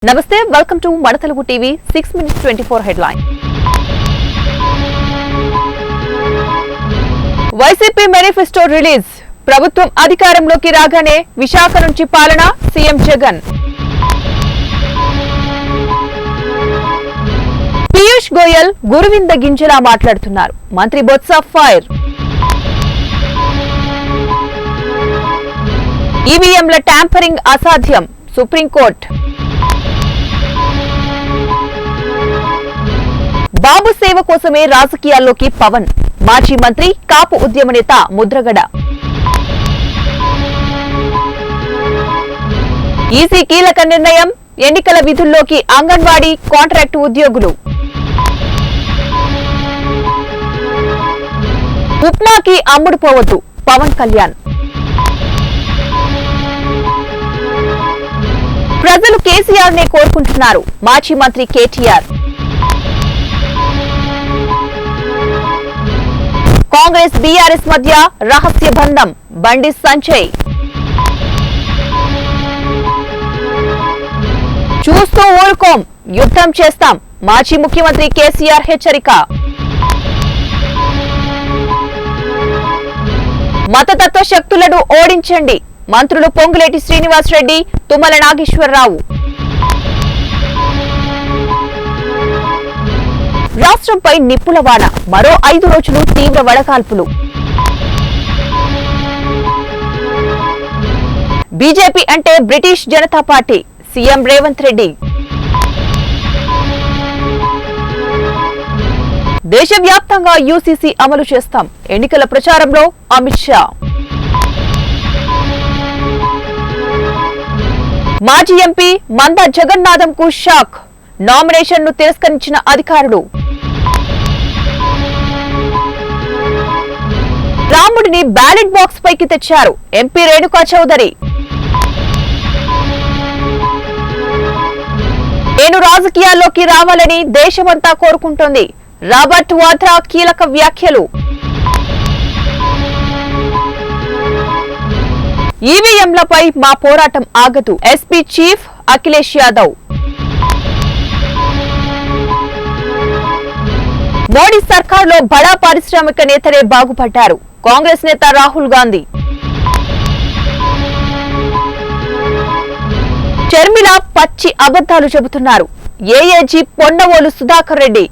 నమస్తే welcome to మన Telugu TV 6 minutes 24 headline. YCP manifesto release. ప్రభుత్వం అధికారంలోకి రాగానే విశాఖ నుంచి పాలన సీఎం జగన్. పీయూష్ గోయల్ గురువింద గింజలా మాట్లాడుతున్నారు. మంత్రి బొత్స ఫైర్. ఈవీఎంల ట్యాంపరింగ్ అసాధ్యం సుప్రీంకోర్టు. బాబు సేవ కోసమే రాజకీయాల్లోకి పవన్. మాజీ మంత్రి కాపు ఉద్యమ నేత ముద్రగడ. ఈసీ కీలక నిర్ణయం. ఎన్నికల విధుల్లోకి అంగన్వాడీ కాంట్రాక్టు ఉద్యోగులు. ఉప్మాకి అమ్ముడుపోవద్దు పవన్ కళ్యాణ్. ప్రజలు కేసీఆర్ నే కోరుకుంటున్నారు మాజీ మంత్రి కేటీఆర్. కాంగ్రెస్ బీఆర్ఎస్ మధ్య రహస్య బంధం బండి సంజయ్. చూస్తూ ఊరుకోం, యుద్ధం చేస్తాం మాజీ ముఖ్యమంత్రి కేసీఆర్ హెచ్చరిక. మతతత్వ శక్తులను ఓడించండి మంత్రులు పొంగులేటి శ్రీనివాసరెడ్డి, తుమ్మల నాగేశ్వరరావు. రాష్ట్రంపై నిప్పుల వాన. మరో 5 రోజులు తీవ్ర వడగాల్పులు. బీజేపీ అంటే British Janata party CM Revanth Reddy. దేశవ్యాప్తంగా యూసీసీ అమలు చేస్తాం ఎన్నికల ప్రచారంలో అమిత్ షా. మాజీ ఎంపీ మంద జగన్నాథంకు షాక్. నామినేషన్ ను తిరస్కరించిన అధికారులు. రాముడిని బ్యాలెట్ బాక్స్ పైకి తెచ్చారు ఎంపీ రేణుకా చౌదరి. నేను రాజకీయాల్లోకి రావాలని దేశమంతా కోరుకుంటోంది. రాబర్ట్ వాద్రా కీలక వ్యాఖ్యలు. ఈవీఎంలపై మా పోరాటం ఆగదు ఎస్పీ చీఫ్ అఖిలేష్ యాదవ్. మోడీ సర్కార్లో బడా పారిశ్రామిక నేతలే బాగుపడ్డారు కాంగ్రెస్ నేత రాహుల్ గాంధీ. చర్మిల పచ్చి అబద్ధాలు చెబుతున్నారు ఏఏజీ పొన్నవోలు సుధాకర్ రెడ్డి.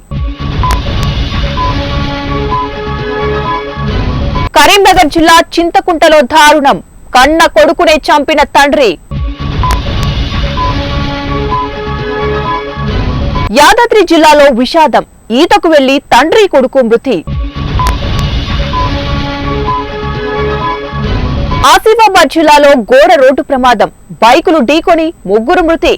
కరీంనగర్ జిల్లా చింతకుంటలో దారుణం. కన్న కొడుకునే చంపిన తండ్రి. యాదాద్రి జిల్లాలో విషాదం. ఈతకు వెళ్లి తండ్రి కొడుకు మృతి. ఆసిఫాబాద్ జిల్లాలో ఘోర రోడ్డు ప్రమాదం. బైకులు ఢీకొని 3 మృతి.